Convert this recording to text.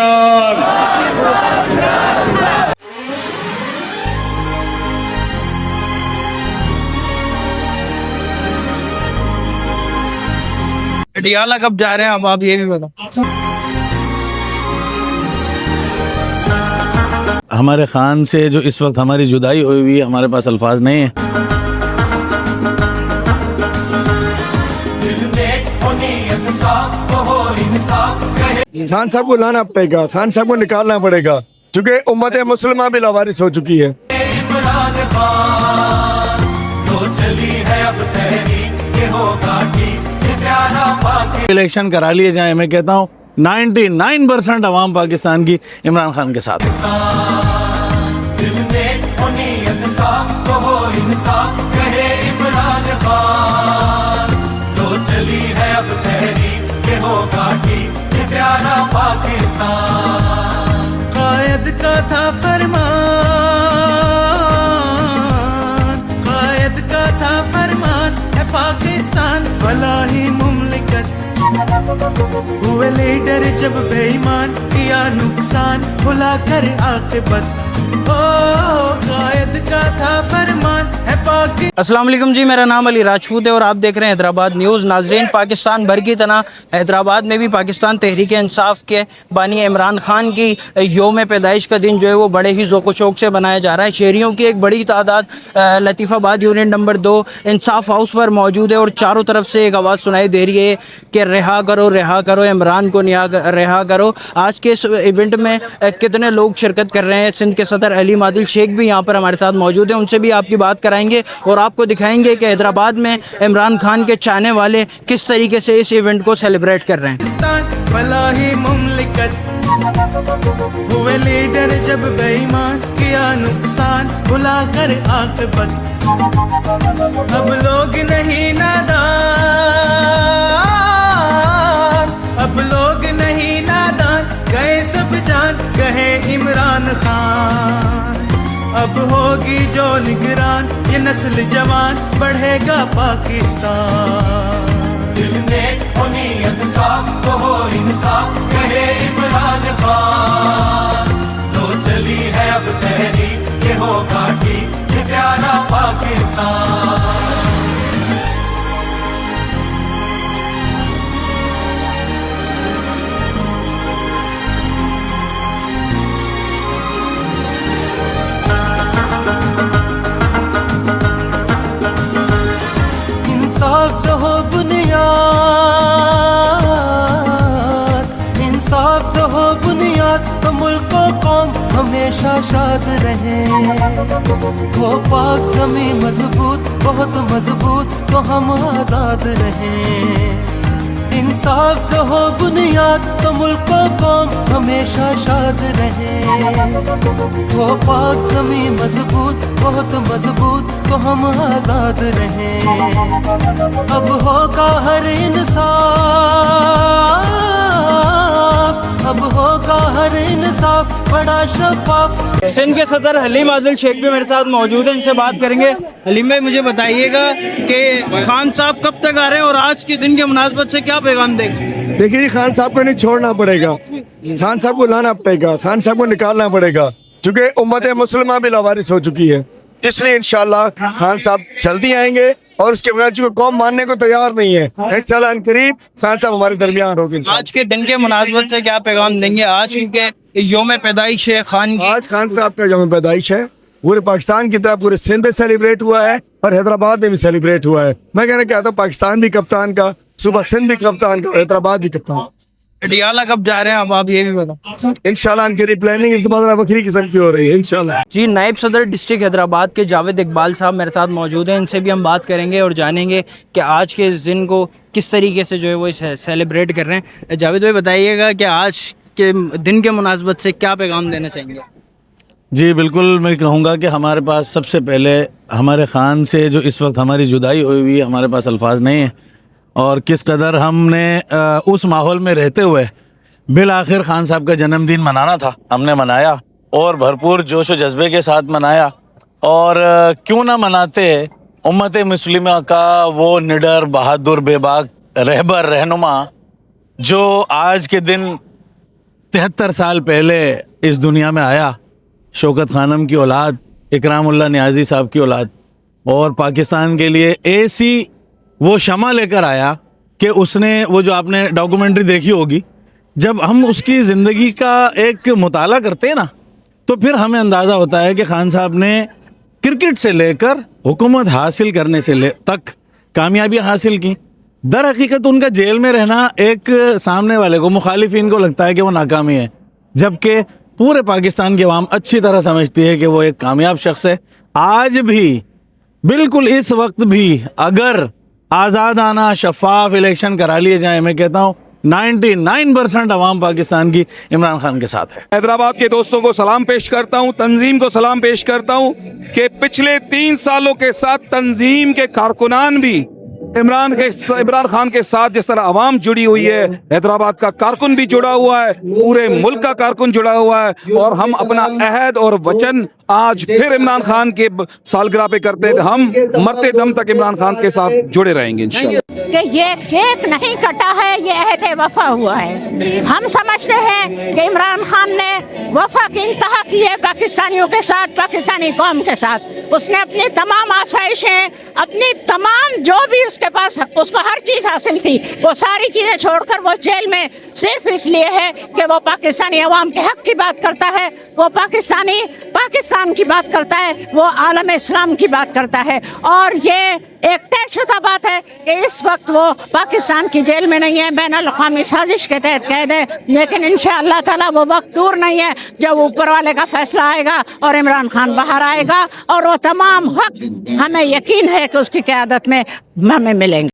पाकिस्तान। पटियाला कब जा रहे हैं अब आप ये भी बताओ। हमारे खान से जो इस वक्त हमारी जुदाई हुई हुई है, हमारे पास अल्फाज नहीं है। खान साहब को लाना पड़ेगा, खान साहब को निकालना पड़ेगा, क्योंकि उम्मत मुसलमान भी लावारिस हो चुकी है। इलेक्शन करा लिए जाए, मैं कहता हूँ 99% अवाम पाकिस्तान की इमरान खान के साथ कायद का था फरमान, कायद का था फरमान है पाकिस्तान फलाही मुमलिकत। हुए लीडर जब बेईमान किया नुकसान भुला कर आकिबत। ओ कायद का था फरमान है पाकिस्तान। अस्सलाम वालेकुम जी, मेरा नाम अली राजपूत है और आप देख रहे हैं हैदराबाद न्यूज़। नाजरीन, पाकिस्तान भर की तरह हैदराबाद में भी पाकिस्तान तहरीक इंसाफ के बानी इमरान खान की योम पैदाइश का दिन जो है वो बड़े ही ज़ौक़ शौक़ से बनाया जा रहा है। शहरियों की एक बड़ी तादाद लतीफ़ाबाद यूनिट नंबर 2 इंसाफ हाउस पर मौजूद है और चारों तरफ से एक आवाज़ सुनाई दे रही है कि रिहा करो इमरान को रिहा करो। आज के इस इवेंट में कितने लोग शिरकत कर रहे हैं, सिंध के सदर अली मादिल शेख भी यहाँ पर हमारे साथ मौजूद हैं, उनसे भी आपकी बात कराएंगे और आपको दिखाएंगे कि हैदराबाद में इमरान खान के चाहने वाले किस तरीके से इस इवेंट को सेलिब्रेट कर रहे हैं। फलाही मुमलिकत हुए लीडर जब बेईमान किया नुकसान भुला कर आकिबत। अब लोग नहीं नादान, अब लोग नहीं नादान, गए सब जान कहे इमरान खान। अब होगी जो निगरान ये नस्ल जवान बढ़ेगा पाकिस्तान। दिल में हो नियत साफ तो हो इंसाफ कहे इमरान खान। तो चली है अब तहरीक ये होगा ठीक ये प्यारा पाकिस्तान। इंसाफ जो हो बुनियाद, इंसाफ जो हो बुनियाद तो मुल्क और कौम हमेशा शाद रहे। वो पाक ज़मीं मजबूत बहुत मजबूत तो हम आज़ाद रहे। इंसाफ जो हो बुनियाद तो मुल्क और कौम हमेशा शाद रहे। वो पाक ज़मीं मजबूत बहुत मजबूत तो हम आज़ाद रहे। अब होगा हर इंसाफ, अब होगा हर इंसाफ बड़ा शफाफ। सिंध के सदर अली मादिल शेख भी मेरे साथ मौजूद हैं, इनसे बात करेंगे। हलीम भाई, मुझे बताइएगा कि खान साहब कब तक आ रहे हैं और आज के दिन के मुनासबत से क्या पैगाम देंगे? देखिए, खान साहब को नहीं छोड़ना पड़ेगा, खान साहब को लाना पड़ेगा, खान साहब को निकालना पड़ेगा, क्योंकि उम्मत मुसलमान भी लावारिस हो चुकी है। इसलिए इंशाल्लाह खान साहब जल्दी आएंगे और उसके बगैर जो कौम मानने को तैयार नहीं है, इंशाल्लाह करीब खान साहब हमारे दरमियान होंगे। आज के दिन के मुनासबत से क्या पैगाम देंगे? आज इनके योम पैदाइश है खान की। आज खान साहब का योम पैदाइश है, पूरे पाकिस्तान की तरह पूरे सिंध में सेलिब्रेट हुआ है और हैदराबाद में भी सेलिब्रेट हुआ है। मैं कहना चाहता हूँ पाकिस्तान भी कप्तान का, सुबह सिंध भी कप्तान का, हैदराबाद भी कप्तान। पटियाला कब जा रहे हैं अब आप ये भी बताओ। इंशाल्लाह इनकी प्लानिंग इस बार वक्री किस्म की हो रही है इंशाल्लाह। जी, नायब सदर डिस्ट्रिक्ट हैदराबाद के जावेद इकबाल साहब मेरे साथ मौजूद हैं, इनसे भी हम बात करेंगे और जानेंगे कि आज के इस दिन को किस तरीके से जो है वो सेलिब्रेट कर रहे हैं। जावेद भाई, बताइएगा कि आज के दिन के मुनासबत से क्या पैगाम देना चाहेंगे? जी बिल्कुल, मैं कहूँगा कि हमारे पास सबसे पहले हमारे खान से जो इस वक्त हमारी जुदाई हुई हुई है, हमारे पास अल्फाज नहीं है और किस कदर हमने उस माहौल में रहते हुए बिल आखिर खान साहब का जन्मदिन मनाना था, हमने मनाया और भरपूर जोश व जज्बे के साथ मनाया। और क्यों ना मनाते उम्मत मुस्लिमा का वो निडर बहादुर बेबाक रहबर रहनुमा जो आज के दिन 73 साल पहले इस दुनिया में आया, शौकत खानम की औलाद, इकरामुल्लाह नियाज़ी साहब की औलाद, और पाकिस्तान के लिए ऐसी वो शमा लेकर आया कि उसने, वो जो आपने डॉक्यूमेंट्री देखी होगी, जब हम उसकी ज़िंदगी का एक मुताला करते हैं ना, तो फिर हमें अंदाज़ा होता है कि खान साहब ने क्रिकेट से लेकर हुकूमत हासिल करने से तक कामयाबियाँ हासिल की। दर हकीकत उनका जेल में रहना एक सामने वाले को, मुखालिफिन को लगता है कि वो नाकामी है, जबकि पूरे पाकिस्तान की अवाम अच्छी तरह समझती है कि वो एक कामयाब शख्स है। आज भी, बिल्कुल इस वक्त भी, अगर आज़ादाना शफाफ इलेक्शन करा लिए जाए, मैं कहता हूँ 99% अवाम पाकिस्तान की इमरान खान के साथ है। हैदराबाद के दोस्तों को सलाम पेश करता हूँ, तंजीम को सलाम पेश करता हूँ कि पिछले 3 सालों के साथ तंजीम के कारकुनान भी इमरान खान के साथ जिस तरह अवाम जुड़ी हुई है, हैदराबाद का कारकुन भी जुड़ा हुआ है, पूरे मुल्क का कारकुन जुड़ा हुआ है, और हम अपना अहद और वचन आज फिर इमरान खान के सालगिरह पे करते हैं। हम मरते दम तक इमरान खान के साथ जुड़े रहेंगे इंशाअल्लाह। कि ये केक नहीं कटा है, ये अहद वफा हुआ है। हम समझते हैं कि इमरान खान ने वफा की इंतहा की है पाकिस्तानियों के साथ, पाकिस्तानी कौम के साथ। उसने अपनी तमाम आसाइशें, अपनी तमाम जो भी उसके पास, उसको हर चीज़ हासिल थी, वो सारी चीज़ें छोड़कर वो जेल में सिर्फ इसलिए है कि वो पाकिस्तानी अवाम के हक की बात करता है, वो पाकिस्तान की बात करता है, वो आलम इस्लाम की बात करता है। और ये एक तयशुदा बात है कि इस वक्त वो पाकिस्तान की जेल में नहीं है, बैनुल-अक़वामी साजिश के तहत कैद है, लेकिन इंशाअल्लाह ताला वो वक्त दूर नहीं है जब ऊपर वाले का फैसला आएगा और इमरान खान बाहर आएगा, और वो तमाम हक हमें यकीन है कि उसकी क़यादत में हमें मिलेंगे।